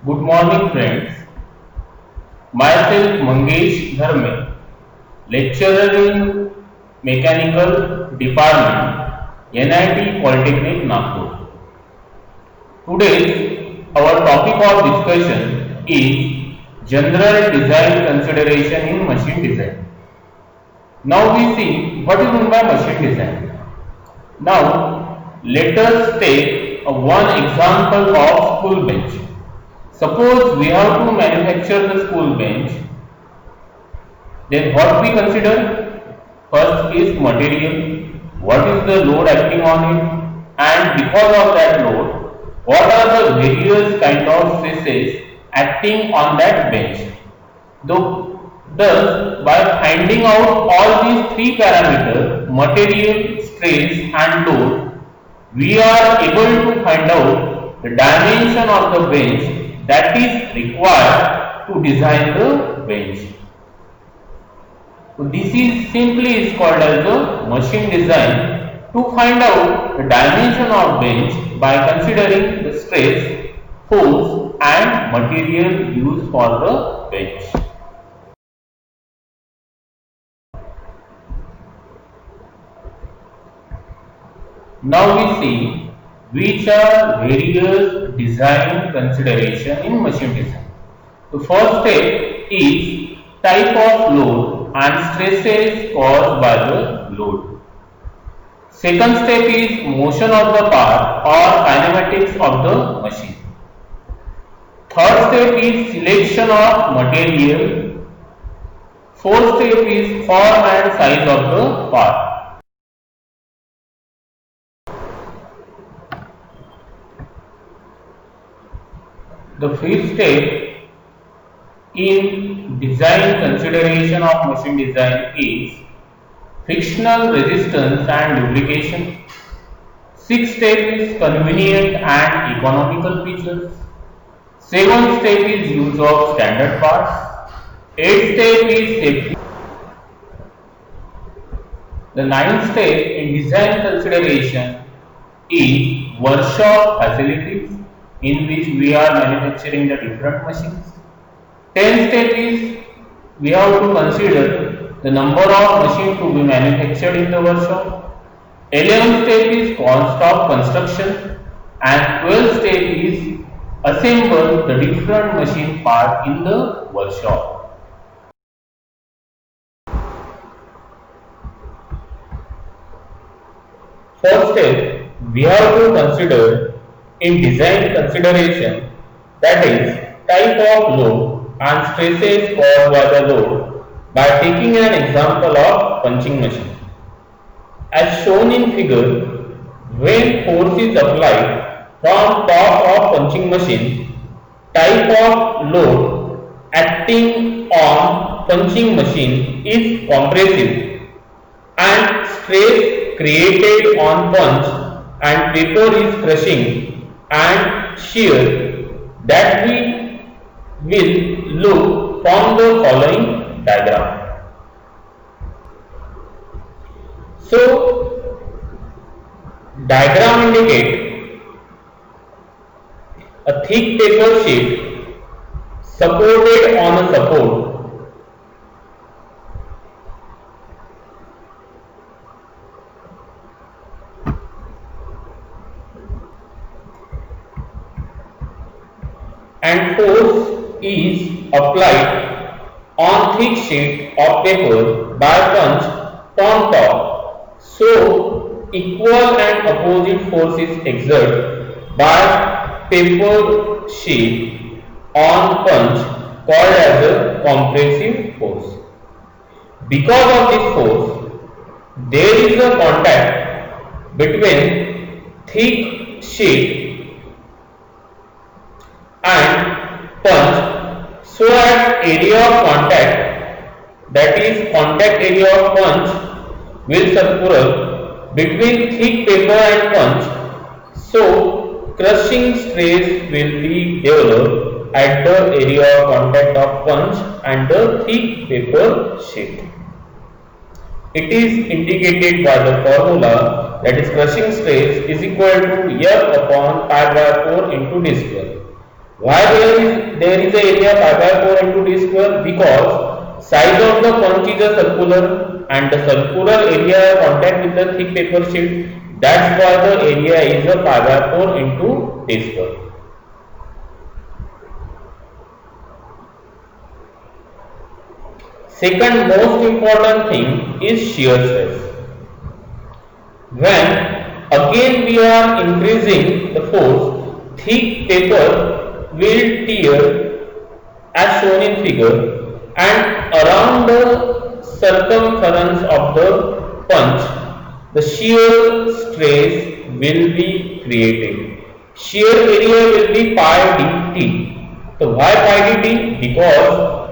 Good morning, friends. Myself Mangesh Dharme, lecturer in Mechanical Department, NIT Polytechnic Nagpur. Today, our topic of discussion is general design consideration in machine design. Now we see what is meant by machine design. Now, let us take one example of school bench. Suppose we have to manufacture the school bench, then what we consider? First is material, what is the load acting on it, and because of that load, what are the various kind of stresses acting on that bench. Thus, by finding out all these three parameters, material, stress and load, we are able to find out the dimension of the bench that is required to design the bench. So this is called as a machine design to find out the dimension of bench by considering the stress, force and material used for the bench. Now we see which are various design consideration in machine design. The first step is type of load and stresses caused by the load. Second step is motion of the part or kinematics of the machine. Third step is selection of material. Fourth step is form and size of the part. The fifth step in design consideration of machine design is frictional resistance and lubrication. Sixth step is convenient and economical features. Seventh step is use of standard parts. Eighth step is safety. The ninth step in design consideration is workshop facilities in which we are manufacturing the different machines. 10th step is we have to consider the number of machines to be manufactured in the workshop. 11th step is cost of construction and 12th step is assemble the different machine part in the workshop. First step we have to consider in design consideration, that is type of load and stresses caused by the load by taking an example of punching machine. As shown in figure, when force is applied from top of punching machine, type of load acting on punching machine is compressive and stress created on punch and paper is crushing and shear that we will look from the following diagram. So, diagram indicate a thick paper sheet supported on a support and force is applied on thick sheet of paper by punch from top. So, equal and opposite forces exert by paper sheet on punch called as a compressive force. Because of this force, there is a contact between thick sheet and punch, so at area of contact, that is contact area of punch will circle between thick paper and punch, so crushing stress will be developed at the area of contact of punch and the thick paper sheet. It is indicated by the formula, that is crushing stress is equal to F upon pi by 4 into d square. Why there is a area pi by 4 into d square? Because size of the punch is a circular and the circular area contact with the thick paper sheet. That's why the area is a pi by 4 into d square. Second most important thing is shear stress. When again we are increasing the force, thick paper will tear as shown in figure, and around the circumference of the punch the shear stress will be created. Shear area will be pi dt. So why pi dt? Because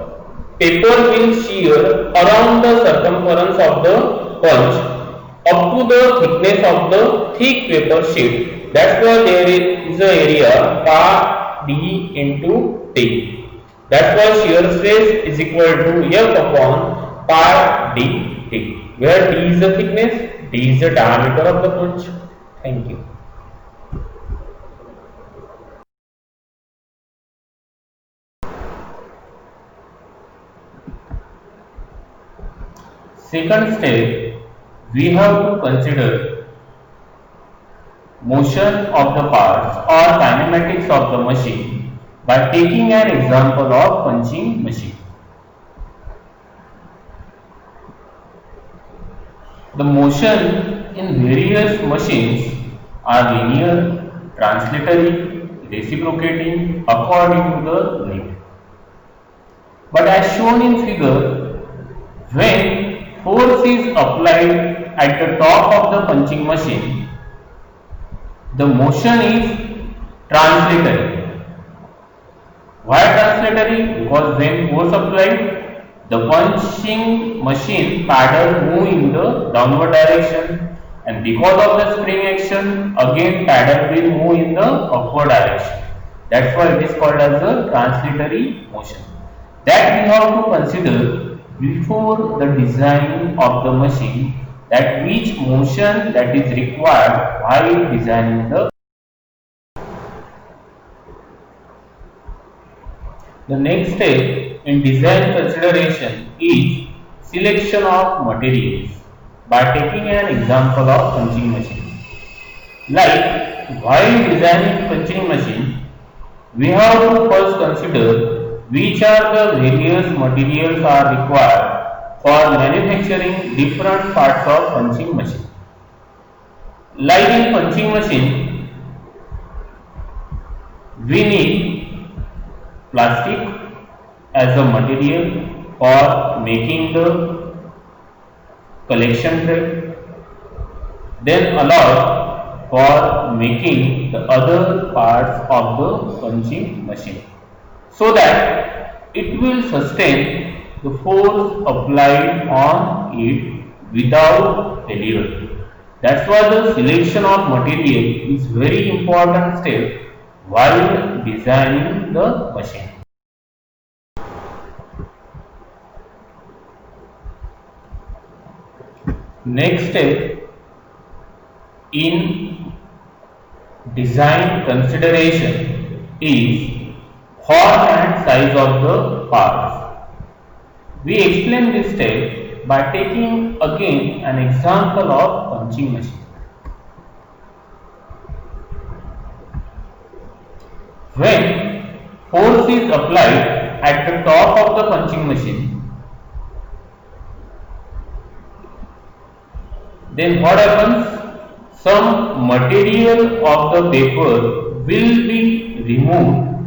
paper will shear around the circumference of the punch up to the thickness of the thick paper sheet. That's why there is a area pi d into t. That's why shear stress is equal to F upon pi dt, where d is the thickness, d is the diameter of the punch. Thank you. Second step, we have to consider motion of the parts or kinematics of the machine by taking an example of punching machine. The motion in various machines are linear, translatory, reciprocating according to the need. But as shown in figure, when force is applied at the top of the punching machine, the motion is translatory. Why translatory? Because when force applied, the punching machine paddle move in the downward direction, and because of the spring action, again paddle will move in the upward direction. That's why it is called as a translatory motion. That we have to consider before the design of the machine, that which motion that is required while designing the next step in design consideration is selection of materials by taking an example of punching machine. Like while designing punching machine, we have to first consider which are the various materials are required for manufacturing different parts of punching machine. Like in punching machine, we need plastic as a material for making the collection tray, then alloy for making the other parts of the punching machine, so that it will sustain the force applied on it without failure. That's why the selection of material is very important step while designing the machine. Next step in design consideration is form and size of the parts. We explain this step by taking again an example of punching machine. When force is applied at the top of the punching machine, then what happens? Some material of the paper will be removed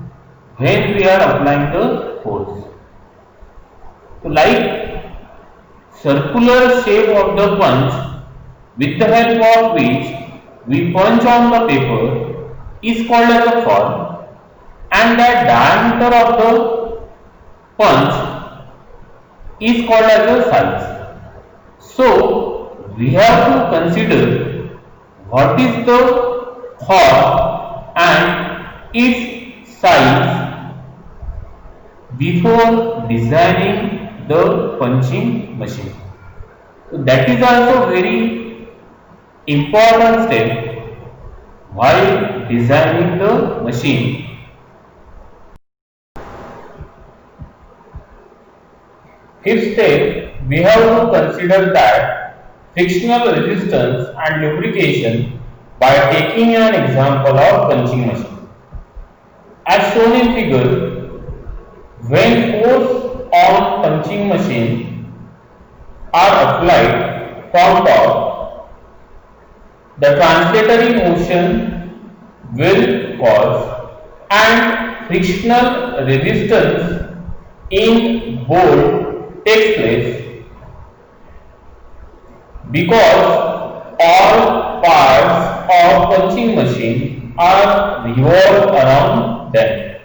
when we are applying the force. So like circular shape of the punch with the help of which we punch on the paper is called as a form, and the diameter of the punch is called as a size. So we have to consider what is the form and its size before designing the punching machine. So that is also very important step while designing the machine. Fifth step, we have to consider that frictional resistance and lubrication by taking an example of punching machine. As shown in figure, when force on punching machine are applied from top, the translatory motion will cause and frictional resistance in bolt takes place because all parts of punching machine are revolved around them.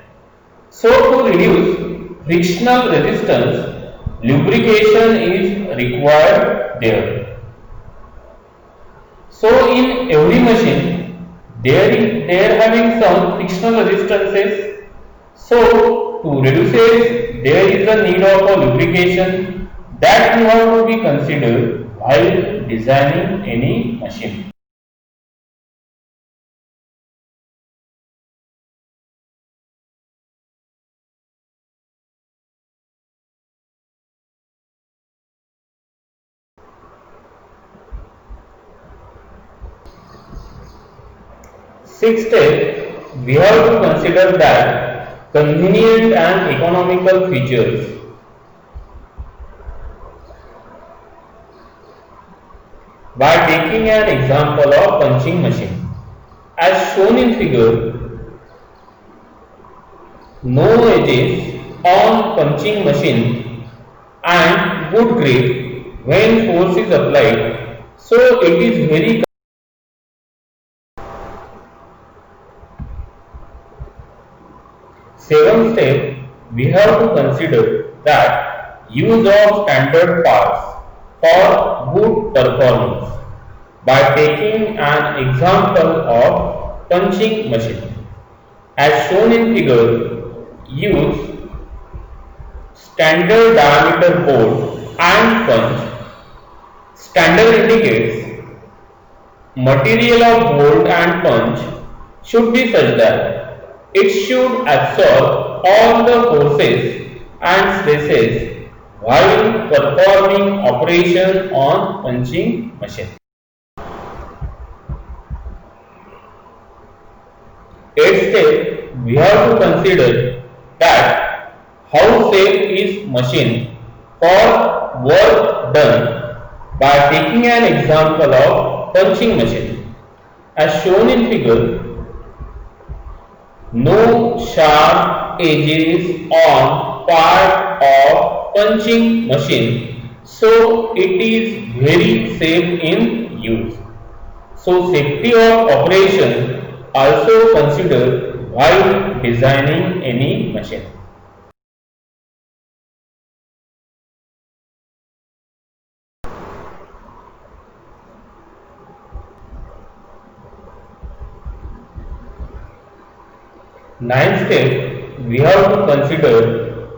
So to reduce frictional resistance, lubrication is required there. So in every machine, there having some frictional resistances. So to reduce it, there is a need of a lubrication that you have to be considered while designing any machine. Sixth step, we have to consider that convenient and economical features. By taking an example of punching machine. As shown in figure, no edges on punching machine and good grip when force is applied. So it is very. Seventh step, we have to consider that use of standard parts for good performance by taking an example of punching machine. As shown in figure, use standard diameter bolt and punch. Standard indicates material of bolt and punch should be such that it should absorb all the forces and stresses while performing operation on punching machine. Eighth step, we have to consider that how safe is machine for work done by taking an example of punching machine. As shown in figure, no sharp edges on part of punching machine, so it is very safe in use. So safety of operation also considered while designing any machine. Ninth step, we have to consider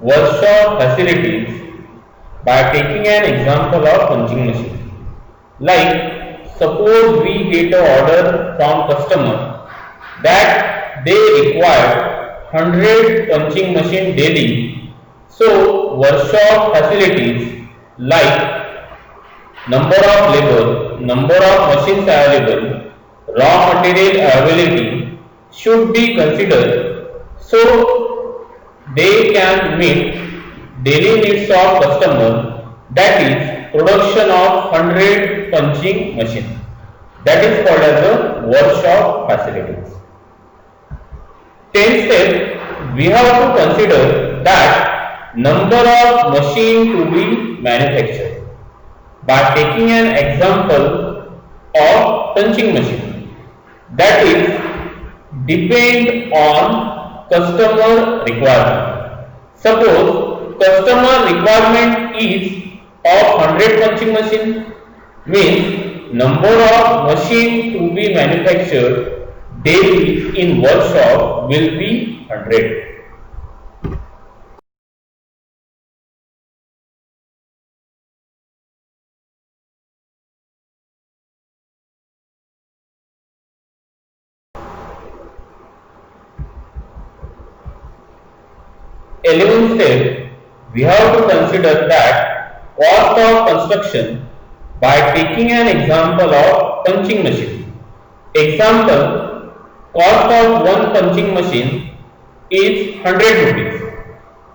workshop facilities by taking an example of punching machine. Like suppose we get an order from customer that they require 100 punching machine daily. So workshop facilities like number of labor, number of machines available, raw material availability should be considered so they can meet daily needs of customer, that is production of 100 punching machine, that is called as a workshop facilities. 10th step, we have to consider that number of machine to be manufactured by taking an example of punching machine, that is depend on customer requirement. Suppose customer requirement is of 100 punching machine, means number of machine to be manufactured daily in workshop will be 100. 11th step, we have to consider that cost of construction by taking an example of punching machine. Example, cost of one punching machine is 100 rupees.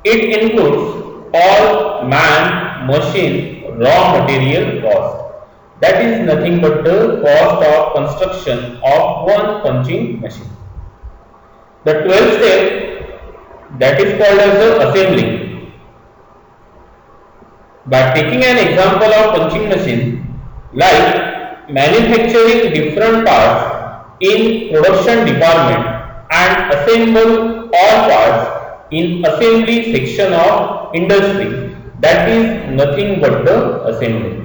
It includes all man, machine, raw material cost. That is nothing but the cost of construction of one punching machine. The 12th step, that is called as the assembling. By taking an example of punching machine, like manufacturing different parts in production department and assemble all parts in assembly section of industry, that is nothing but the assembly.